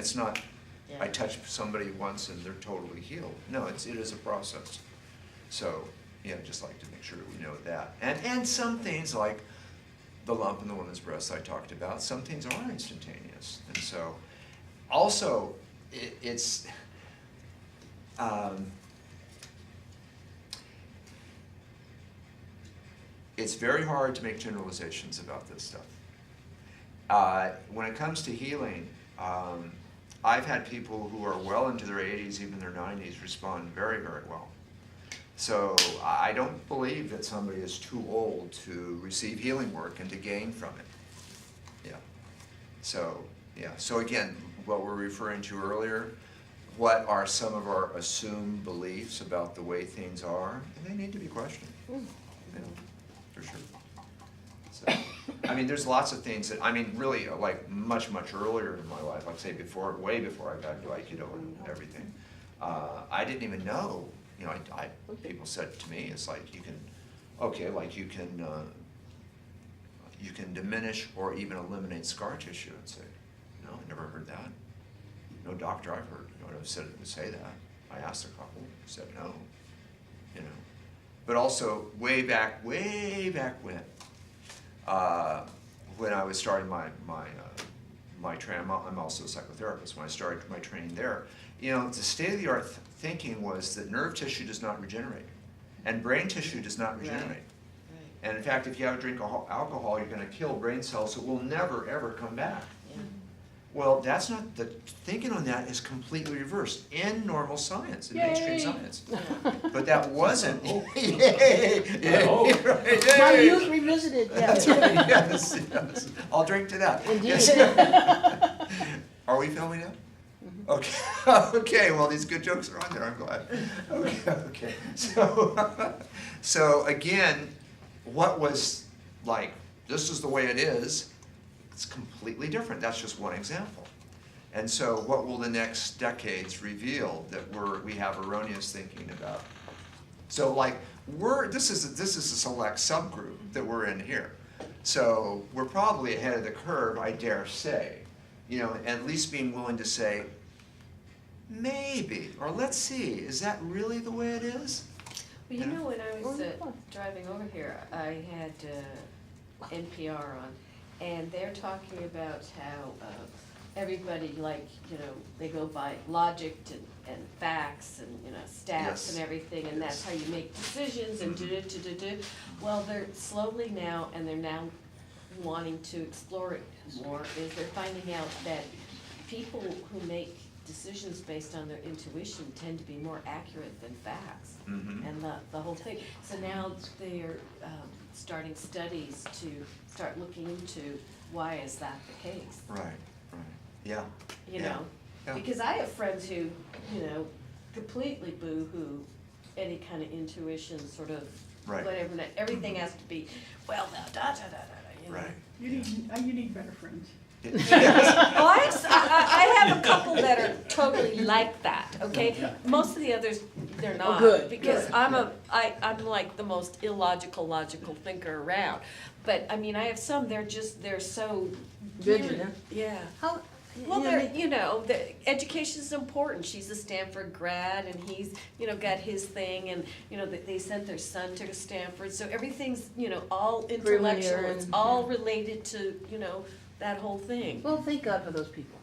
it's not, I Yeah. touch somebody once and they're totally healed. No, it is a process. So, yeah, just like to make sure we know that. And some things like the lump in the woman's breast I talked about, some things are instantaneous. And so, also, it's very hard to make generalizations about this stuff. When it comes to healing, I've had people who are well into their 80s, even their 90s, respond very, very well. So I don't believe that somebody is too old to receive healing work and to gain from it. Yeah. So, yeah. So again, what we're referring to earlier, what are some of our assumed beliefs about the way things are? And they need to be questioned. Yeah, for sure. So, I mean, there's lots of things that, I mean, really, like much, much earlier in my life, like say before, way before I got into Aikido and everything, I didn't even know, you know, people said to me, it's like you can, okay, like you can diminish or even eliminate scar tissue. And say, no, I never heard that. No doctor I've heard, you know, said would say that. I asked a couple, said no, you know. But also way back when I was starting my training, I'm also a psychotherapist. When I started my training there, you know, the state-of-the-art thinking was that nerve tissue does not regenerate, and brain tissue does not regenerate. Right. And in fact, if you have a drink of alcohol, you're going to kill brain cells that will never ever come back. Yeah. Well, that's not, the thinking on that is completely reversed in normal science, in mainstream science. But that wasn't. Yay! My youth revisited. That's right, yes, yes. I'll drink to that. Indeed. Yes. Are we filming now? Okay, okay, well, these good jokes are on there, I'm glad. Okay. So again, what was like, this is the way it is, it's completely different. That's just one example. And so what will the next decades reveal that we have erroneous thinking about? So like, this is a select subgroup that we're in here. So we're probably ahead of the curve, I dare say. You know, at least being willing to say, maybe, or let's see, is that really the way it is? Well, you know, when I was driving over here, I had NPR on, and they're talking about how everybody, like, you know, they go by logic and facts and, you know, stats Yes. and everything, and that's Yes. how you make decisions and do. Well, they're slowly now, and they're now wanting to explore it more, is they're finding out that people who make decisions based on their intuition tend to be more accurate than facts, and the whole thing. So now they're starting studies to start looking into why is that the case. Right, yeah. You know, Yeah. because I have friends who, you know, completely boo-hoo any kind of intuition, sort of Right. whatever. Everything has to be, well, da da da da da. You know? Right. You need better friends. Oh, I have a couple that are totally like that, okay? Most of the others, they're not. good, Because good. I'm like the most illogical, logical thinker around. But, I mean, I have some, they're so. Rigid, huh? Yeah. How, Well, you know, they're, you know, the education's important. She's a Stanford grad, and he's, you know, got his thing, and, you know, they sent their son to Stanford, so everything's, you know, all intellectual, Linear it's and- all related to, you know, that whole thing. well, thank God for those people.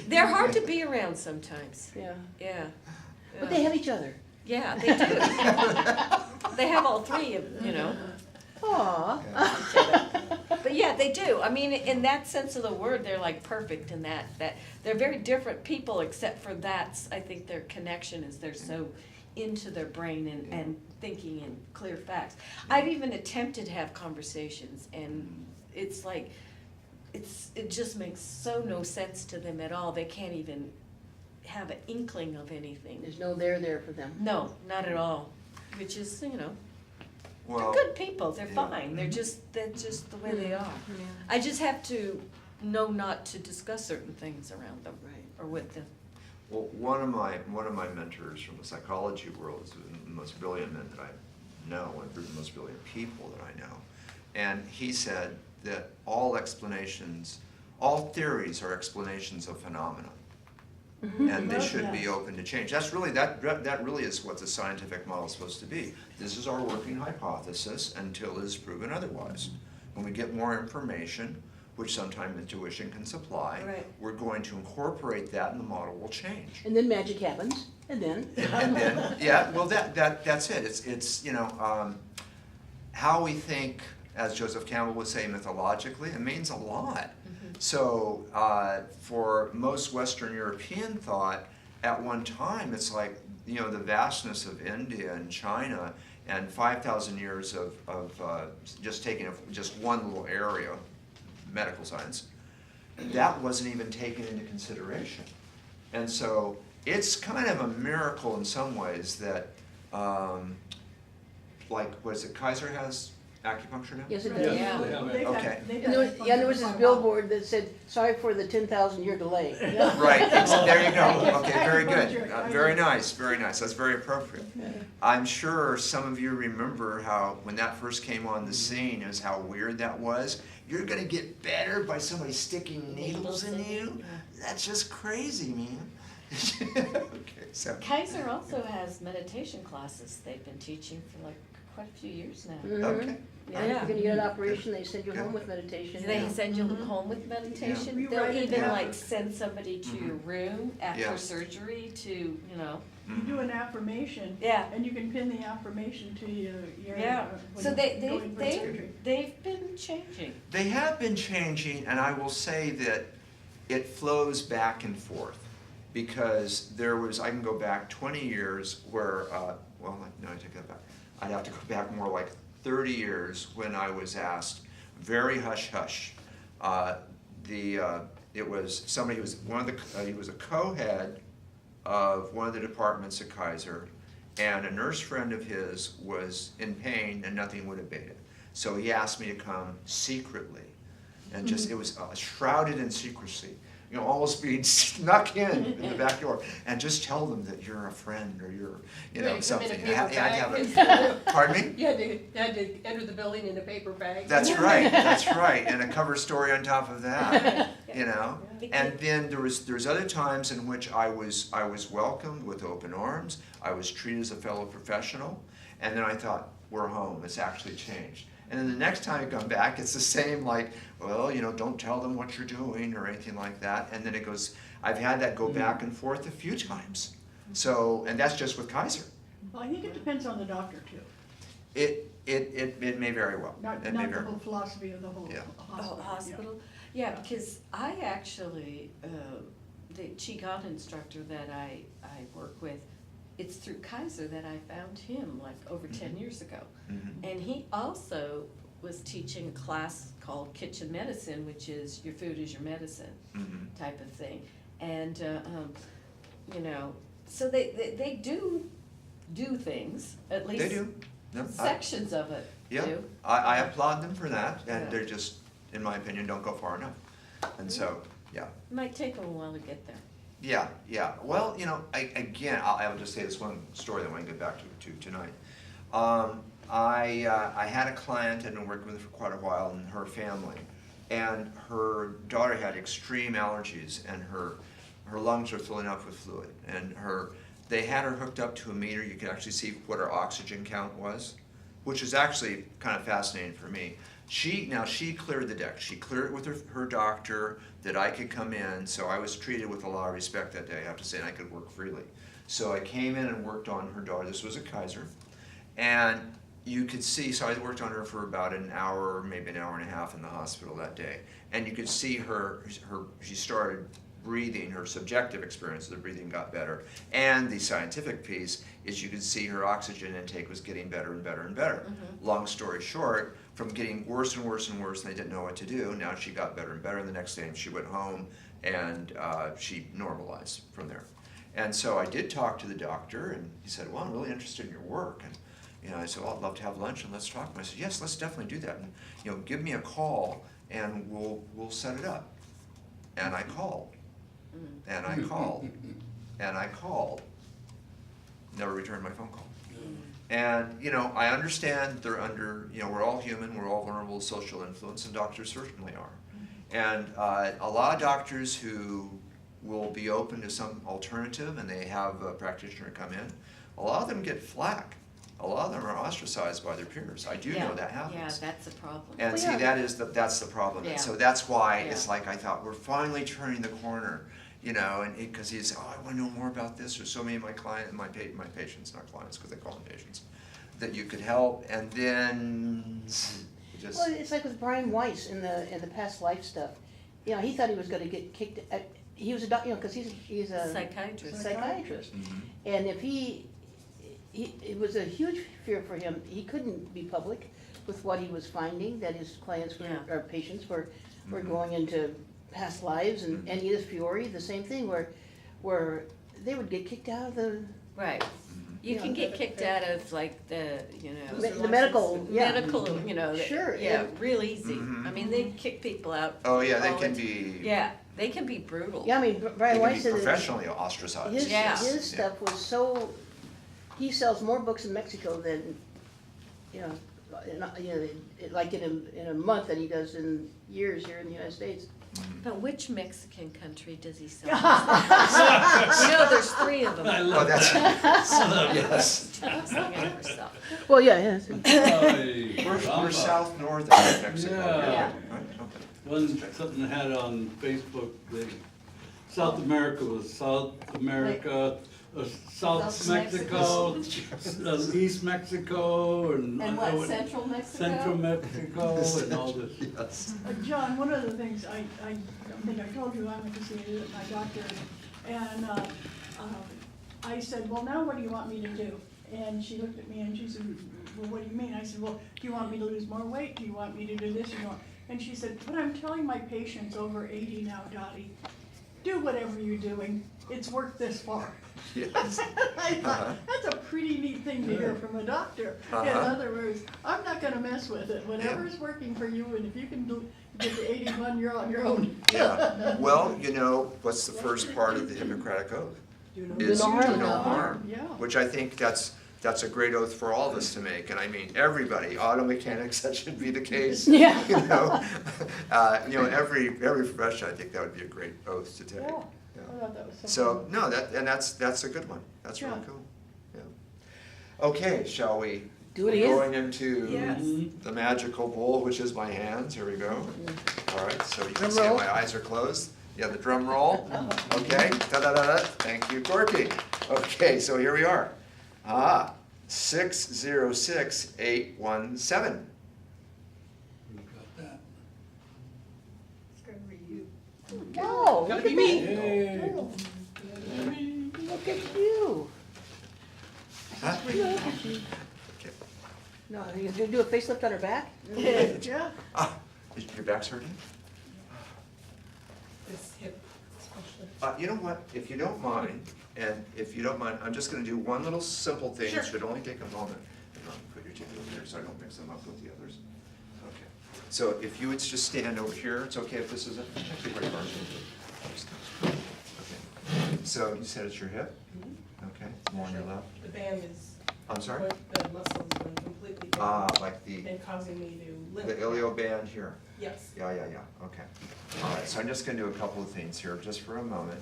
They're hard to be around sometimes, Yeah. yeah. But they have each other. Yeah, they do. They have all three, you know. Aw. But yeah, they do. I mean, in that sense of the word, they're like perfect in that they're very different people, except for that's, I think their connection is they're so into their brain and thinking in clear facts. I've even attempted to have conversations, and it's like, it just makes so no sense to them at all. They can't even have an inkling of anything. There's no there for them. No, not at all, which is, you know, Well, they're good people, they're yeah. fine, that's just the way they are. Yeah. I just have to know not to discuss certain things around them, Right. or with them. well, one of my mentors from the psychology world is the most brilliant men that I know, one of the most brilliant people that I know. And he said that all explanations all theories are explanations of phenomena. Mm-hmm. And they Well, should be yes. open to change. That's really, that really is what the scientific model is supposed to be. This is our working hypothesis until it is proven otherwise. When we get more information, which sometimes intuition can supply, Right. we're going to incorporate that and the model will change. And then magic happens, and then. And then, yeah, well, that's it. It's how we think, as Joseph Campbell would say, mythologically, it means a lot. So for most Western European thought, at one time, it's like, the vastness of India and China and 5,000 years of just taking just one little area, medical science, that wasn't even taken into consideration. And so it's kind of a miracle in some ways that, like, what is it, Kaiser has acupuncture now? Yes, it Right. does. Yeah. They've got- Okay. they've And got there was this functions billboard that said, "Sorry for the 10,000-year delay." Right, there you go. Yes, Okay, very good. acupuncture. Very nice, very nice. That's very appropriate. I'm sure some of you remember how, when that first came on the scene, is how weird that was. You're gonna get better by somebody sticking needles in you? That's just crazy, man. Okay, so. Kaiser also has meditation classes they've been teaching for like quite a few years now. Mhm. Okay. Yeah, if you're gonna get an operation, they send you home with meditation. They Yeah. send you home with meditation. Yeah. They'll even Yeah. like send somebody to your room after Yeah. surgery to, You do an affirmation. Yeah. And you can pin the affirmation to your. Yeah. when So you're they going for surgery. they've been changing. They have been changing, and I will say that it flows back and forth. Because there was, I can go back 20 years where, well, no, I take that back. I'd have to go back more like 30 years when I was asked, very hush-hush. It was somebody who was he was a co-head of one of the departments at Kaiser, and a nurse friend of his was in pain and nothing would abate it. So he asked me to come secretly, and just, it was shrouded in secrecy. Almost being snuck in the back door, and just tell them that you're a friend or you're, something. Pardon me? You had to enter the building in a paper bag. That's right, and a cover story on top of that, And then there's other times in which I was welcomed with open arms, I was treated as a fellow professional, and then I thought, we're home, it's actually changed. And then the next time I come back, it's the same, like, well, don't tell them what you're doing or anything like that. And then it goes, I've had that go back and forth a few times. So, and that's just with Kaiser. Well, I think it depends on the doctor too, It may very well. not It may the very whole well. philosophy of the whole Yeah. hospital. Oh, hospital? Yeah, because I actually, the Qigong instructor that I work with, it's through Kaiser that I found him like over 10 years ago. Mhm. And he also was teaching a class called Kitchen Medicine, which is your food is your medicine Mhm. type of thing. And, so they do things, at least They do. No, sections of it Yeah, do. I applaud them for that, and Yeah. they're just, in my opinion, don't go far enough. And so, yeah. Might take them a while to get there. Yeah. Well, I will just say this one story that I want to get back to tonight. I had a client, I'd been working with her for quite a while, and her family. And her daughter had extreme allergies, and her lungs were filling up with fluid. And they had her hooked up to a meter. You could actually see what her oxygen count was, which is actually kind of fascinating for me. She cleared the deck. She cleared it with her doctor that I could come in, so I was treated with a lot of respect that day, I have to say, and I could work freely. So I came in and worked on her daughter. This was at Kaiser. And you could see, so I worked on her for about an hour, maybe an hour and a half in the hospital that day. And you could see she started breathing, her subjective experience of the breathing got better. And the scientific piece is you could see her oxygen intake was getting better and better and better. Mhm. Long story short, from getting worse and worse and worse, and they didn't know what to do, now she got better and better, and the next day she went home and she normalized from there. And so I did talk to the doctor, and he said, well, I'm really interested in your work. And I said, well, I'd love to have lunch and let's talk. And I said, yes, let's definitely do that. And give me a call and we'll set it up. And I called. And I called. And I called. Never returned my phone call. And, I understand they're under, we're all human, we're all vulnerable to social influence, and doctors certainly are. And a lot of doctors who will be open to some alternative and they have a practitioner come in, a lot of them get flack. A lot of them are ostracized by their peers. I do Yeah, know that Yeah, happens. that's a problem. And Well, see, yeah. that's the problem. Yeah. And so that's why Yeah. it's like I thought, we're finally turning the corner, you know, and because he's, oh, I want to know more about this. There's so many of my my patients, not clients, because they call them patients, that you could help. And then just, Well, it's like with Brian Weiss in the past life stuff. You know, he thought he was gonna get kicked, he was a doc, you know, cause he's a Psychiatrist. psychiatrist. Mhm. And if it was a huge fear for him, he couldn't be public with what he was finding, that his clients were, Yeah. or patients were Mhm. going into past lives, and Edith Fiore, the same thing, where they would get kicked out of the, Right. You Yeah. can get kicked out of like the, you know, the medical, yeah. medical, you know, Sure, yeah, and- real easy. Mhm. I mean, they kick people out. oh yeah, they all can the- be, Yeah, they can be brutal. Yeah, I mean, they Brian can Weiss be said that professionally ostracized. his, Yeah. his Yeah. stuff was so, he sells more books in Mexico than, you know, like in a month than he does in years here in the United States. But which Mexican country does he sell? You know, there's 3 of them. I Oh, love that's, that. yes. She's looking at herself. Well, yeah, yeah. We're south north of Mexico. Yeah. Right, okay. One, something I had on Facebook, that South America was South America, South South Mexico, East Mexico, and. And what, Central Mexico? Central Mexico and all this. Yes. John, one of the things, I don't think I told you, I went to see my doctor, and I said, well, now what do you want me to do? And she looked at me and she said, well, what do you mean? I said, well, do you want me to lose more weight? Do you want me to do this? And she said, but I'm telling my patients over 80 now, Dottie, do whatever you're doing, it's worked this far. Yes. I thought, that's a pretty neat thing to hear from a doctor. In other words, I'm not gonna mess with it, whatever's working for you, and if you can get to 81, you're on your own. Yeah, well, you know, what's the first part of the Hippocratic Oath? Is no harm. do no harm. Yeah. Which I think that's a great oath for all of us to make, and I mean, everybody, auto mechanics, that should be the case. Yeah. You know, every profession, I think that would be a great oath to take. Yeah, Yeah. I thought that was So, something. no, that's a good one, that's really Yeah. cool, yeah. Okay, shall we? Do it We're again. going into Yes. the magical bowl, which is my hands, here we go. All right, so you can Drum see roll. my eyes are closed. Yeah, the drum roll, okay, da-da-da-da, thank you, Corky. Okay, so here we are. 606817. Who got that? It's gonna be you. Oh, Gotta look be at me. me. Hey. Look at you. Huh? Look at you. Okay. No, you're gonna do a facelift on her back? Yeah, Ah, your back's hurting? This hip especially. You know what, if you don't mind, I'm just gonna do one little simple thing, Sure. it should only take a moment. And I'll put your ticket over here so I don't mix them up with the others. Okay, so if you would just stand over here, it's okay if this isn't, actually where you are. Okay, so you said it's your hip? Okay, more on your left. The band is, I'm sorry? the muscle is going completely Ah, down like the and causing me to limp. ilioband here. Yes. Yeah, okay. All right, so I'm just gonna do a couple of things here, just for a moment.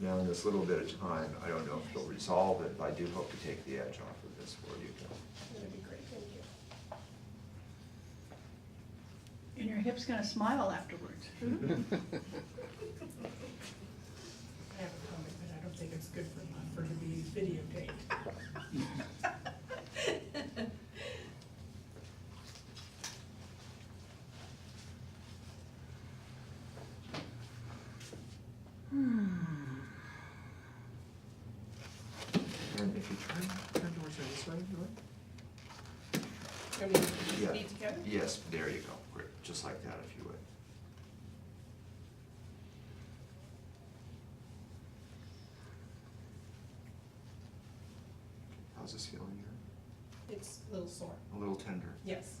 Now, in this little bit of time, I don't know if it'll resolve it, but I do hope to take the edge off of this for you. That'd be great, thank you. and your hip's gonna smile afterwards. I have a comment, but I don't think it's good for it to be videotaped. And if you turn towards this way, you would? I mean, Yeah. feet together? Yes, there you go, great, just like that if you would. How's this feeling here? It's A little sore, A little tender? yes.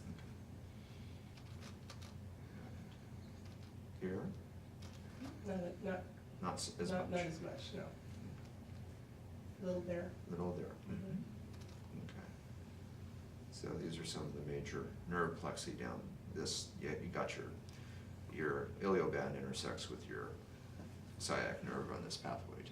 Here? Not Not as as much? much, no. A little there. Little there. Mhm. Okay. So these are some of the major nerve plexi down this, yeah, you got your ilioband intersects with your sciatic nerve on this pathway too.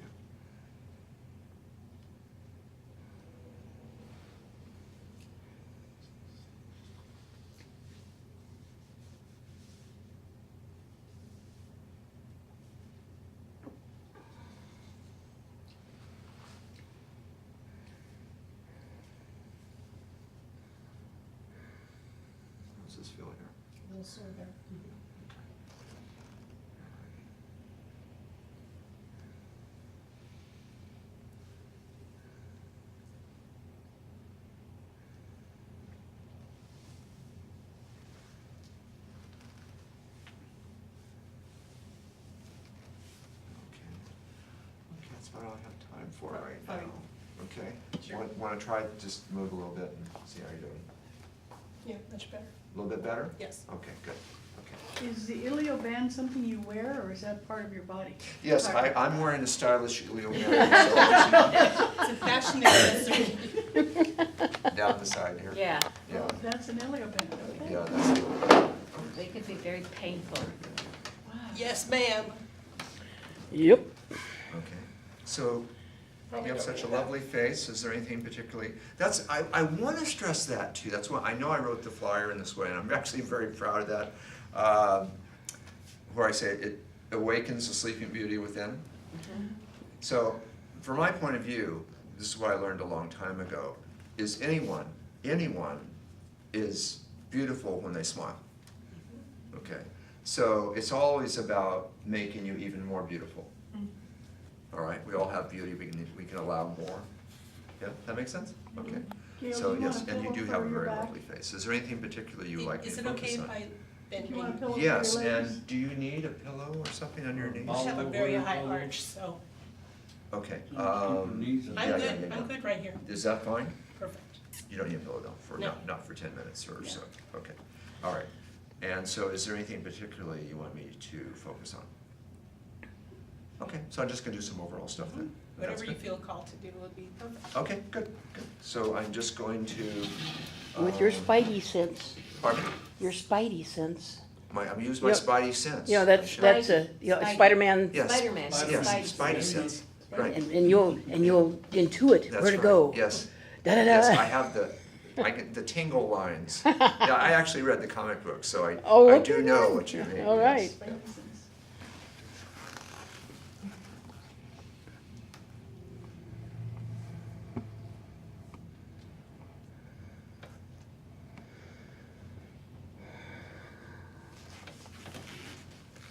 How's this feel here? A little sore there. Okay. Okay, that's about all I have time for right Fine. now. Okay? Sure. Want to try, just move a little bit and see how you're doing? Yeah, much better. A little bit better? Yes. Okay, good, okay. Is the ilioband something you wear, or is that part of your body? Yes, I'm wearing a stylish ilioband, It's a fashion accessory. so down the side here. Yeah, Yeah, Oh, that's an ilioband, okay. yeah, that's it. they could be very painful. Wow. Yes, ma'am. Yep. Okay, so Probably you have don't such a need that. lovely face. Is there anything particularly, I want to stress that too. That's why, I know I wrote the flyer in this way, and I'm actually very proud of that. Where I say it awakens the sleeping beauty within. So, from my point of view, this is what I learned a long time ago, is anyone is beautiful when they smile. Okay, so it's always about making you even more beautiful. All right, we all have beauty, we can allow more. Yeah, that makes sense? Okay. Gail, So, do you want yes, a and you pillow do for have a your very back? lovely face. Is there anything particular you like me Is to it okay focus if on? I bend Do you want a me? pillow for Yes, your legs? and do you need a pillow or something on your knees? I have a very high Follow. arch, so Okay, Keep your knees up. I'm yeah, good, yeah. I'm good right here. Is that fine? Perfect. You don't need a pillow though, for, No. not for 10 minutes or No. so, okay. All right, and so is there anything particularly you want me to focus on? Okay, so I'm just gonna do some overall stuff then. That's Whatever you good. feel called to do would be perfect. Okay, good, good. So I'm just going to. With your um, spidey sense, Pardon me? your spidey sense. I'm using my Yeah. spidey sense. You know, I that's, should- that's a, you know, Spidey. Spider-Man. Yes. Spider-Man, Yes, spidey sense, right. And you'll intuit That's where to right. go. Yes. Da-da-da. Yes, I have I get the tingle lines. Yeah, I actually read the comic book, so Oh, I okay, do know good. what you mean. All yes. right. Yeah.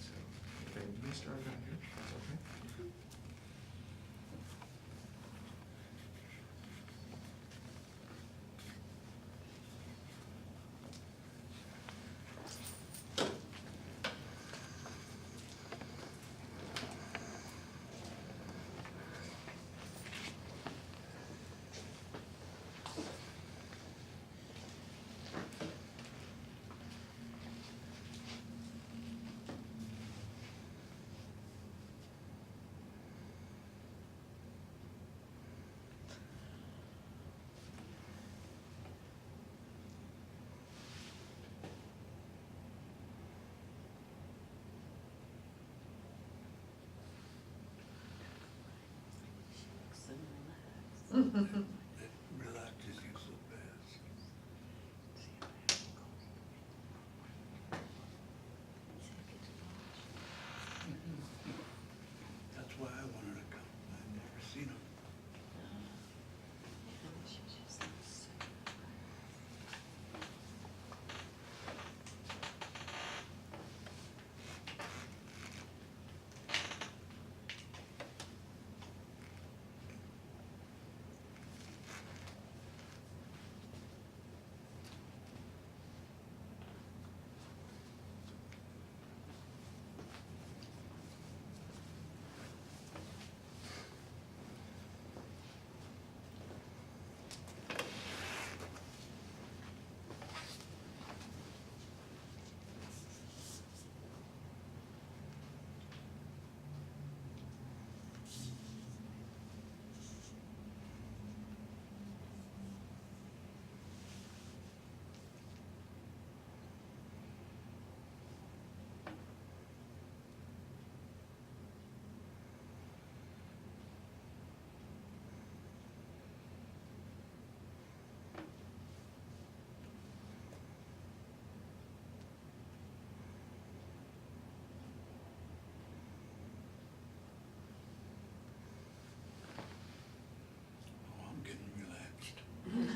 So, okay, you start down here, okay? Relaxes you so fast. That's why I wanted to come. I've never seen them.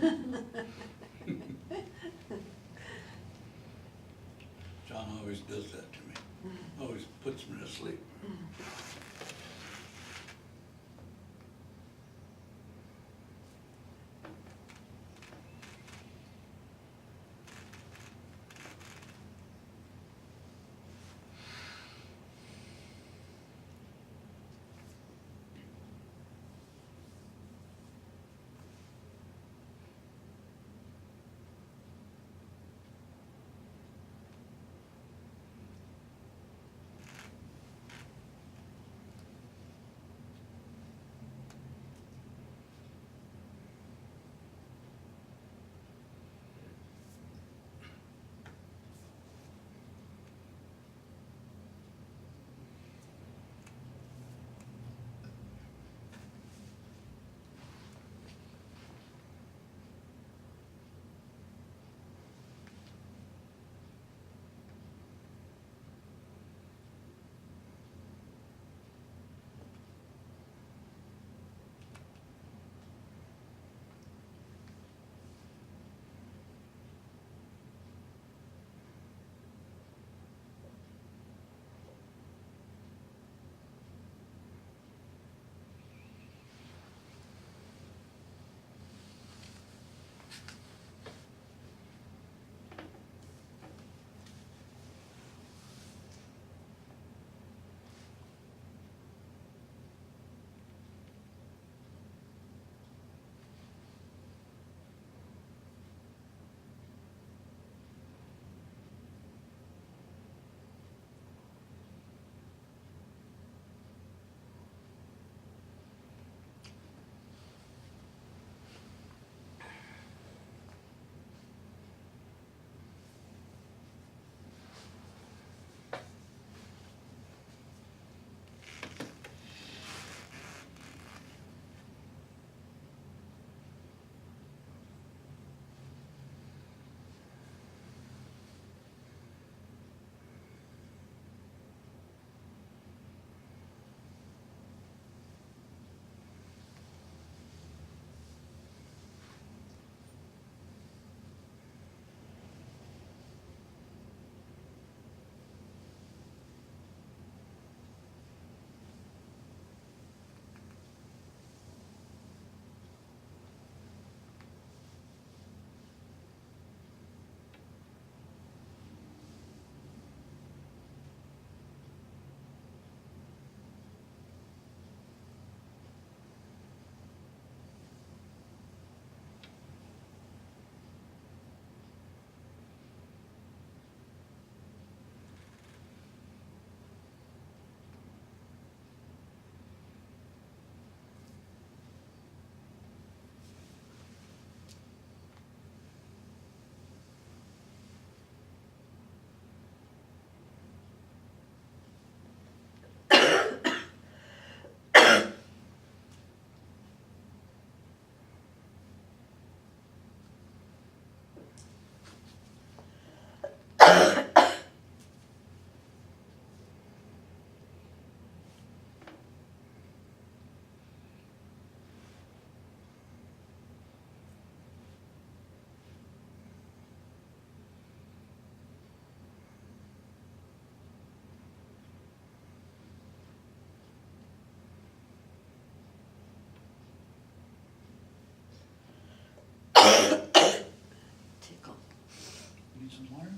John always does that to me, always puts me to sleep. Tickle. Need some water?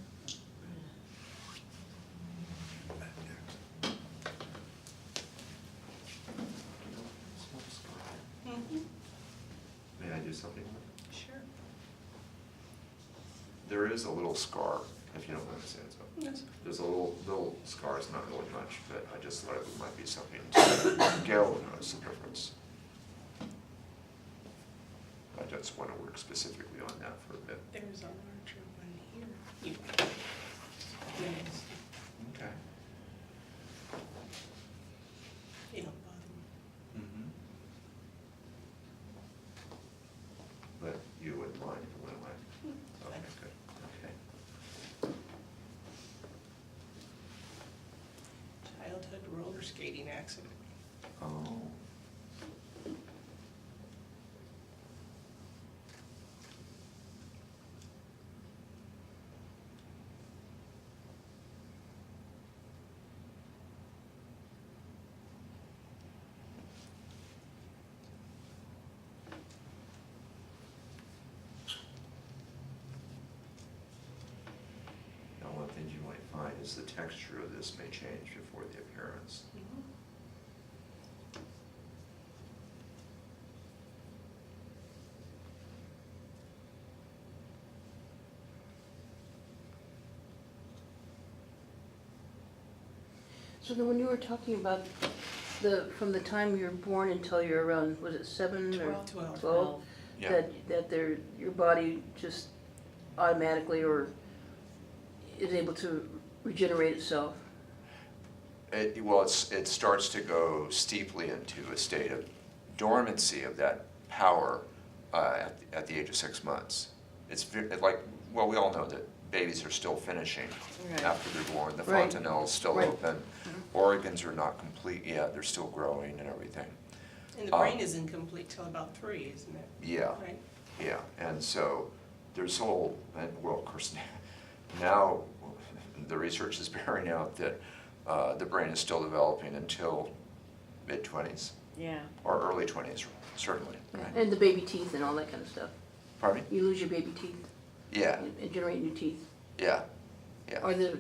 May I do something? Sure. There is a little scar, if you don't mind saying so. Yes. There's a little scar, it's not really much, but I just thought it might be something to Gail would notice the difference. I just want to work specifically on that for a bit. There's a larger one here. Yes. Okay. It'll bother me. Mm-hmm. But you wouldn't mind if it went away? Okay, good, okay. Childhood roller skating accident. Oh. find is the texture of this may change before the appearance. So then when you were talking about from the time you're born until you're around, was it 7 or 12. 12? Yeah. That your body just automatically or is able to regenerate itself? It starts to go steeply into a state of dormancy of that power at the age of 6 months. Well, we all know that babies are still finishing Right. after they're born. The Right. fontanelle is still Right. open. Organs are not complete yet. They're still growing and everything. And the brain is incomplete till about 3, isn't it? Yeah. Right? Yeah, and so there's of course, now the research is bearing out that the brain is still developing until mid-20s Yeah. or early 20s, certainly, right? And the baby teeth and all that kind of stuff. Pardon me? You lose your baby teeth Yeah, and generate new teeth. yeah, yeah. Or your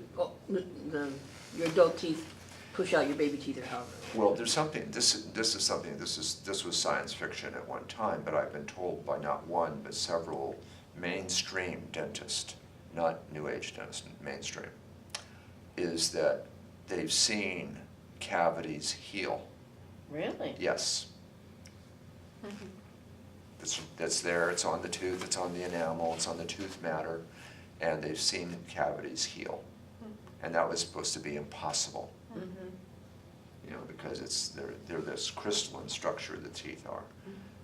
adult teeth push out your baby teeth or however. Well, there's something, this was science fiction at one time, but I've been told by not one, but several mainstream dentists, not new age dentists, mainstream, is that they've seen cavities heal. Really? Yes. That's there, it's on the tooth, it's on the enamel, it's on the tooth matter, and they've seen cavities heal. And that was supposed to be impossible. Mm-hmm. You know, because they're this crystalline structure, the teeth are.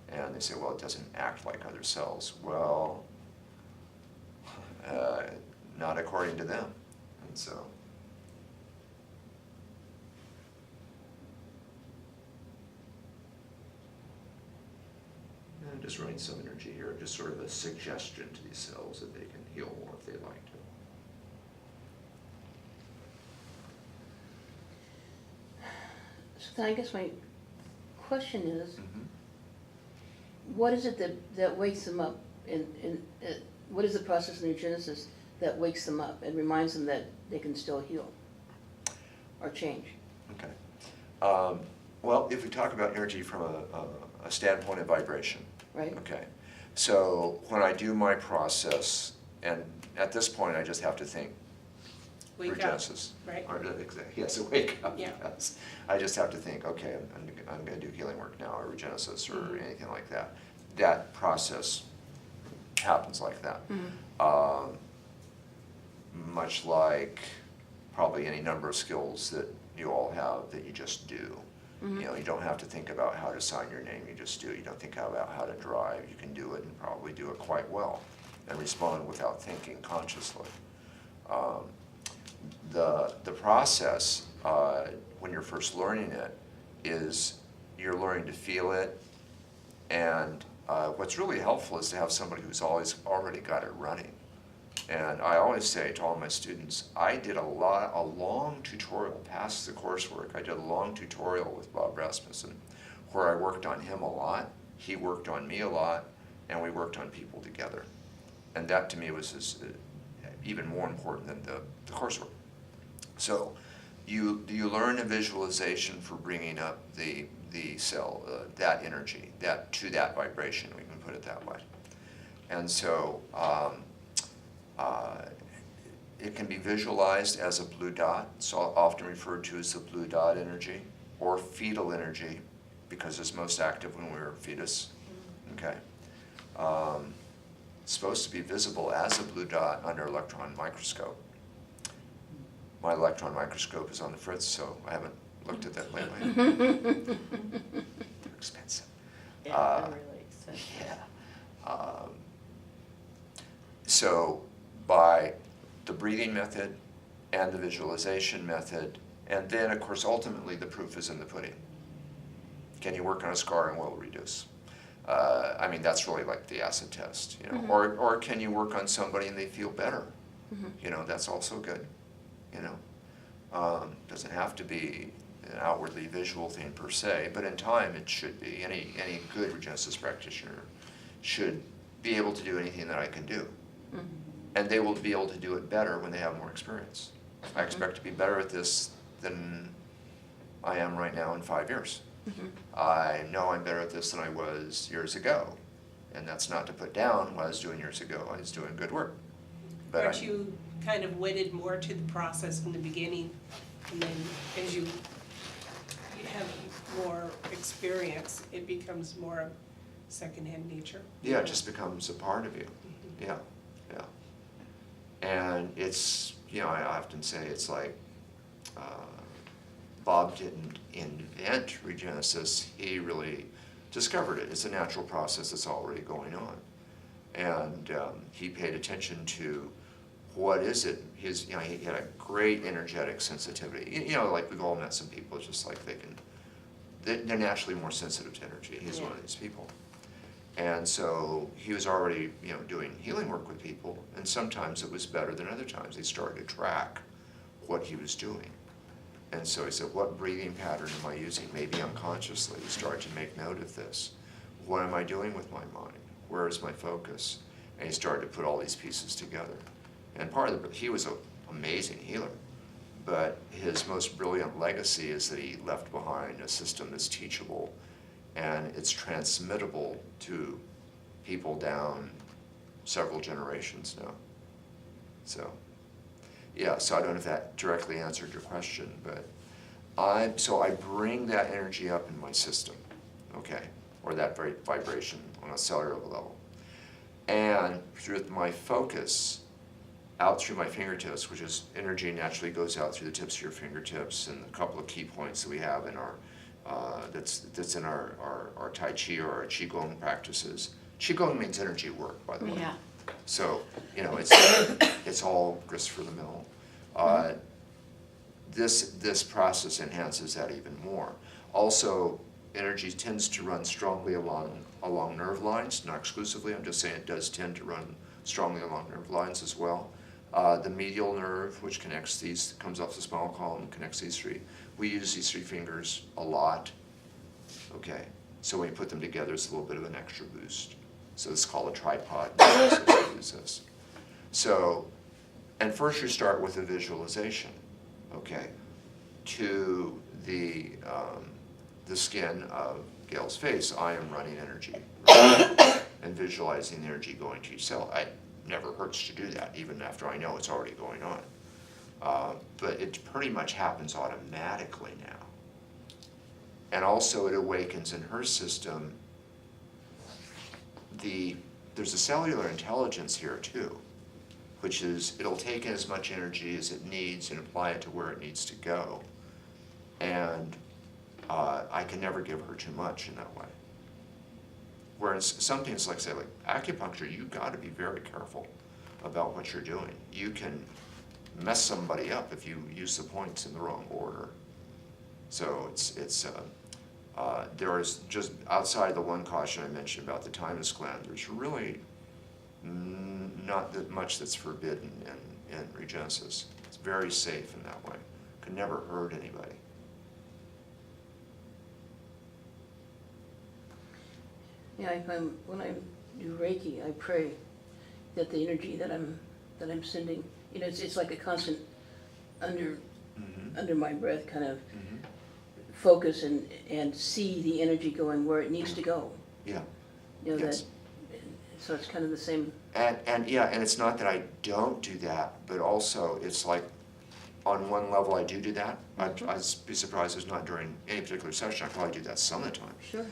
And they say, well, it doesn't act like other cells. Well, not according to them. And so. I'm just running some energy here, just sort of a suggestion to these cells that they can heal more if they'd like to. So then I guess my question is, Mhm. what is it that wakes them up? What is the process in Regenesis that wakes them up and reminds them that they can still heal or change? Okay. Well, if we talk about energy from a standpoint of vibration, Right? okay. So when I do my process, and at this point I just have to think Wake up, Regenesis. right? Or, yes, a wake up. Yeah. Yes. I just have to think, okay, I'm going to do healing work now, or Regenesis, or Mhm. anything like that. That process happens like that. Much like probably any number of skills that you all have that you just do. You know, you don't have to think about how to sign your name, you just do. You don't think about how to drive, you can do it and probably do it quite well and respond without thinking consciously. The process, when you're first learning it, is you're learning to feel it, and what's really helpful is to have somebody who's already got it running. And I always say to all my students, I did a long tutorial, past the coursework, I did a long tutorial with Bob Rasmussen, where I worked on him a lot, he worked on me a lot, and we worked on people together. And that to me was even more important than the coursework. So you learn a visualization for bringing up the cell, that energy, to that vibration, we can put it that way. And so it can be visualized as a blue dot, so often referred to as the blue dot energy, or fetal energy, because it's most active when we're a fetus, okay? It's supposed to be visible as a blue dot under electron microscope. My electron microscope is on the fritz, so I haven't looked at that lately. They're expensive. Yeah, they're really expensive. Yeah. So by the breathing method and the visualization method, and then of course ultimately the proof is in the pudding. Can you work on a scar and will it reduce? I mean, that's really like the acid test, you know. Or can you work on somebody and they feel better? You know, that's also good, you know. Doesn't have to be an outwardly visual thing per se, but in time it should be. Any good Regenesis practitioner should be able to do anything that I can do. And they will be able to do it better when they have more experience. I expect to be better at this than I am right now in 5 years. I know I'm better at this than I was years ago. And that's not to put down what I was doing years ago. I was doing good work. But Aren't you kind of wedded more to the process in the beginning, and then as you have more experience, it becomes more of secondhand nature? yeah, it just becomes a part of you. Yeah, yeah. And it's, you know, I often say it's like, Bob didn't invent Regenesis, he really discovered it. It's a natural process that's already going on. And he paid attention to what is it, his, you know, he had a great energetic sensitivity. You know, like we've all met some people, it's just like they're naturally more sensitive to energy. He's one of these people. And so he was already, you know, doing healing work with people, and sometimes it was better than other times. He started to track what he was doing. And so he said, what breathing pattern am I using? Maybe unconsciously. He started to make note of this. What am I doing with my mind? Where is my focus? And he started to put all these pieces together. And part of he was an amazing healer, but his most brilliant legacy is that he left behind a system that's teachable and it's transmittable to people down several generations now. So, yeah, so I don't know if that directly answered your question, but I bring that energy up in my system, okay, or that vibration on a cellular level. And through my focus, out through my fingertips, which is energy naturally goes out through the tips of your fingertips, and a couple of key points that we have in our, that's in our Tai Chi or our Qigong practices. Qigong means energy work, by the way. Yeah. So, you know, it's all grist for the mill. This process enhances that even more. Also, energy tends to run strongly along nerve lines, not exclusively, I'm just saying it does tend to run strongly along nerve lines as well. The medial nerve, which connects these, comes off the spinal column, connects these three. We use these three fingers a lot, okay? So when you put them together, it's a little bit of an extra boost. So it's called a tripod. We use this. So, and first you start with a visualization, okay? To the skin of Gail's face, I am running energy, right? And visualizing the energy going to each cell. It never hurts to do that, even after I know it's already going on. But it pretty much happens automatically now. And also it awakens in her system there's a cellular intelligence here too, which is it'll take in as much energy as it needs and apply it to where it needs to go. And I can never give her too much in that way. Whereas some things like, say, like acupuncture, you've got to be very careful about what you're doing. You can mess somebody up if you use the points in the wrong order. So there is, just outside the one caution I mentioned about the thymus gland, there's really not that much that's forbidden in Regenesis. It's very safe in that way. Could never hurt anybody. Yeah, when I do Reiki, I pray that the energy that I'm sending, you know, it's like a constant under my breath kind of focus and see the energy going where it needs to go. Yeah. You know, Yes. so it's kind of the same. And yeah, and it's not that I don't do that, but also it's like on one level I do that. I'd be surprised if it's not during any particular session. I probably do that some of the time. Sure.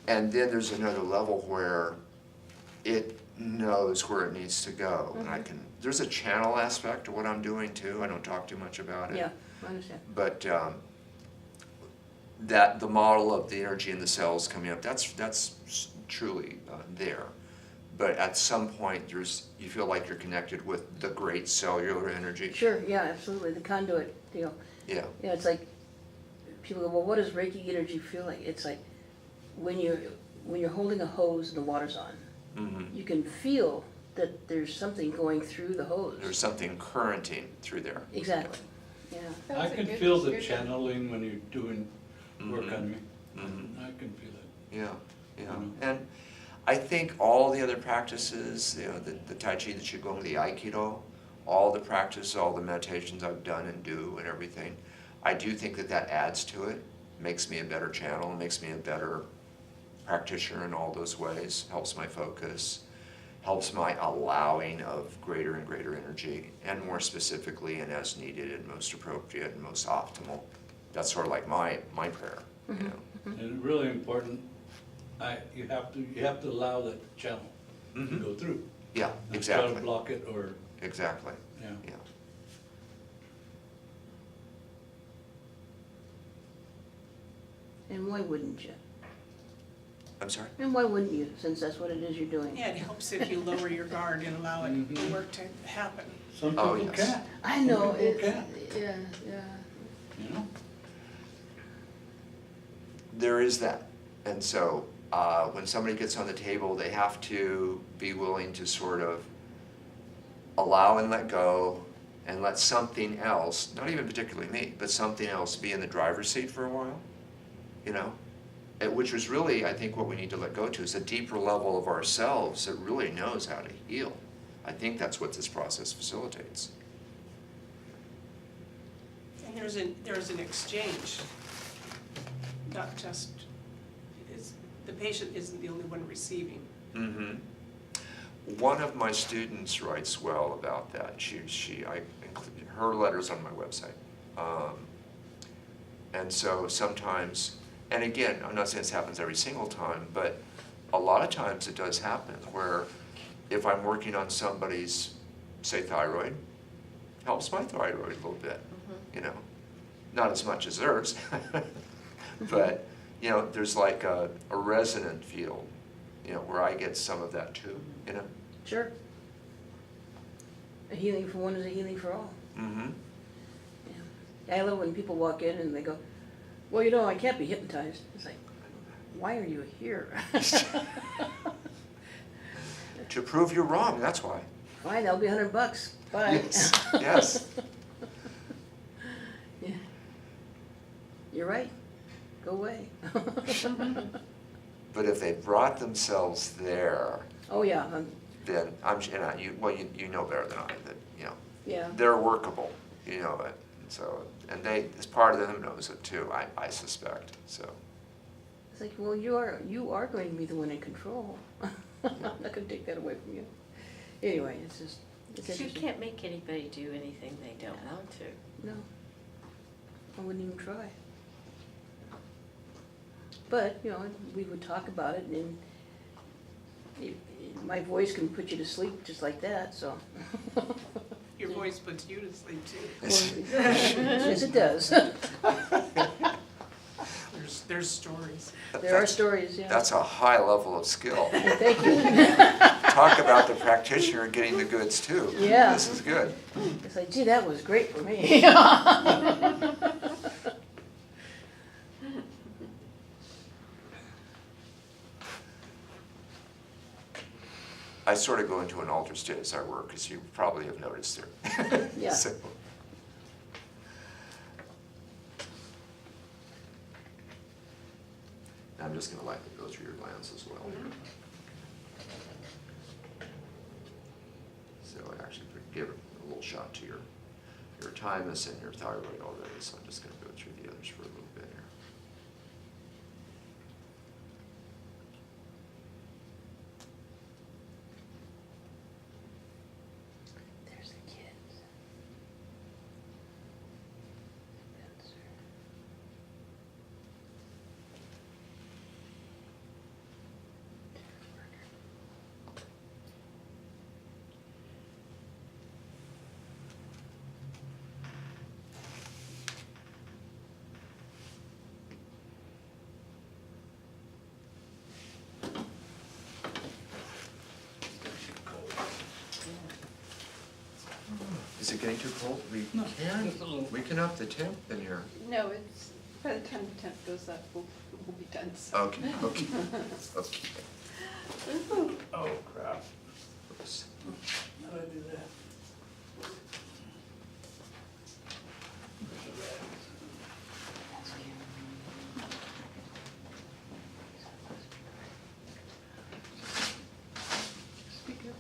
And then there's another level where it knows where it needs to go. And there's a channel aspect to what I'm doing too. I don't talk too much about it. Yeah, I understand. But that the model of the energy in the cells coming up, that's truly there. But at some point, you feel like you're connected with the great cellular energy. Sure, yeah, absolutely, the conduit deal. Yeah. Yeah, it's like, people go, well, what does Reiki energy feel like? It's like, when you're holding a hose and the water's on, you can feel that there's something going through the hose. There's something currenting through there. Exactly, yeah. I can feel the channeling when you're doing work on me. I can feel it. Yeah, yeah. And I think all the other practices, you know, the Tai Chi, the Qigong, the Aikido, all the practice, all the meditations I've done and do and everything, I do think that that adds to it, makes me a better channel, makes me a better practitioner in all those ways, helps my focus, helps my allowing of greater and greater energy, and more specifically and as needed and most appropriate and most optimal. That's sort of like my prayer, you know. And really important, you have to allow that channel to go through. Yeah, Not try exactly, to block it or, exactly, yeah. yeah. And why wouldn't you? I'm sorry? And why wouldn't you, since that's what it is you're doing? Yeah, it helps if you lower your guard and allow it, the work to happen. Some Oh, people yes. can't, I know, People it, can't. yeah, you know? There is that. And so when somebody gets on the table, they have to be willing to sort of allow and let go and let something else, not even particularly me, but something else be in the driver's seat for a while, you know? Which was really, I think, what we need to let go to is a deeper level of ourselves that really knows how to heal. I think that's what this process facilitates. And there's an exchange, not just, the patient isn't the only one receiving. Mm-hmm. One of my students writes well about that. I include her letters on my website. And so sometimes, and again, I'm not saying this happens every single time, but a lot of times it does happen where if I'm working on somebody's, say, thyroid, helps my thyroid a little bit, you know? Not as much as theirs, but, you know, there's like a resonant field, you know, where I get some of that too, you know? sure. A healing for one is a healing for all. Mm-hmm. Yeah. I love when people walk in and they go, well, you know, I can't be hypnotized. It's like, why are you here? To prove you're wrong, that's why. Fine, that'll be $100. Bye. Yes, yes. Yeah. You're right. Go away. But if they brought themselves there, Oh, yeah, then you know better than I that, you know, yeah. they're workable, you know it. And so, and they, as part of them knows it too, I suspect, so. It's like, well, you are going to be the one in control. I'm not gonna take that away from you. Anyway, it's just, it's You interesting. can't make anybody do anything they don't want to. No. I wouldn't even try. But, you know, we would talk about it and my voice can put you to sleep just like that, so. Your voice puts you to sleep too. Yes, it does. There's stories. There are stories, yeah. That's a high level of skill. Thank you. Talk about the practitioner getting the goods too. Yeah. This is good. It's like, gee, that was great for me. I sort of go into an altered state as I work, as you probably have noticed there. Yeah. So, I'm just gonna lightly go through your glands as well. So I actually give a little shot to your thymus and your thyroid already, so I'm just gonna go through the others for a little bit here. There's the kids. Spencer. Is it getting too cold? No, just a little. We can up the temp in here. No, it's, by the time the temp goes up, we'll be done, so. Okay, okay, okay. Oh, crap. Oops. How do I do that? Speak up.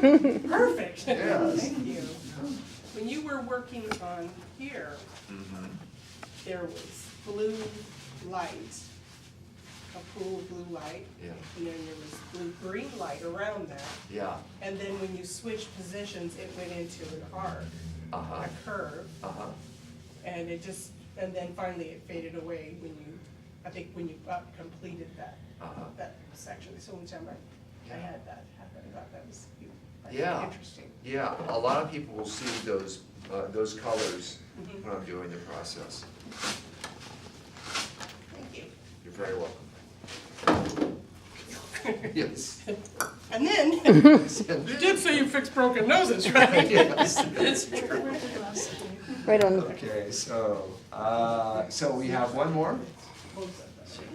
Perfect. Yes. Thank you. When you were working on here, Mhm. there was blue light, a pool of blue light. Yeah. And then there was blue-green light around that. Yeah, And then when you switched positions, it went into an arc, uh-huh, a curve. uh-huh. And it just, and then finally it faded away when you, I think when you completed that, Uh-huh. that section. So one time I had that happen, I thought that was Yeah. interesting. Yeah, a lot of people will see those colors Mhm. when I'm doing the process. Thank you. You're very welcome. Yes. And then, You did say you fixed broken noses, right? Yes, that's true. Right on. Okay, so we have one more?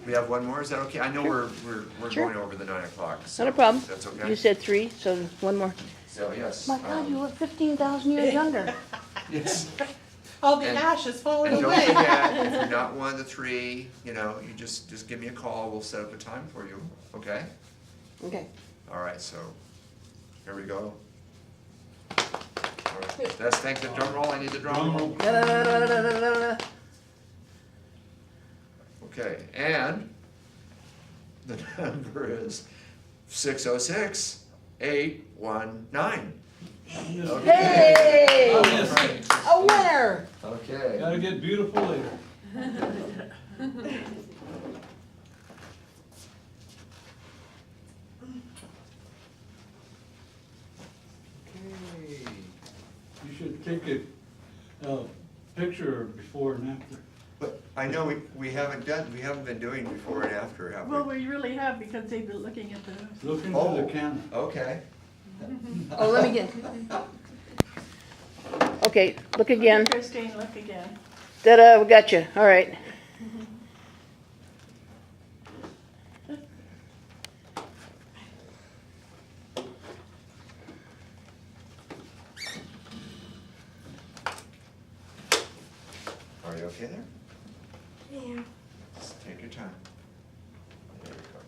We have one more, is that okay? I know we're Sure. going over the 9 o'clock, so. Not a problem. That's okay? You said 3, so one more. So, yes. My God, you look 15,000 years younger. Yes. All the And- ash is falling And don't away. forget, if you're not one of the 3, you know, you just give me a call, we'll set up a time for you, okay? Okay. All right, so, here we go. All right, let's thank the drum roll, I need the drum roll. Da-da-da-da-da-da-da. Okay, and the number is 606-819. Okay. Hey! All right. A winner! Okay. Gotta get beautiful later. Okay. You should take a picture before and after. But I know we haven't been doing before and after, have Well, we? we really have, because they've been looking at the, Look into Oh. the camera. Okay. Oh, let me get. Okay, look again. Christine, look again. Da-da, we got you. All right. Are you okay there? Yeah. Just take your time. There we go.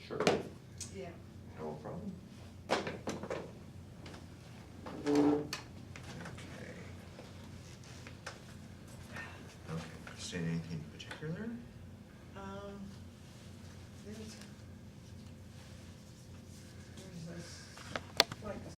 Sure. Yeah. No problem. Okay. Okay, Christine, anything in particular? Um,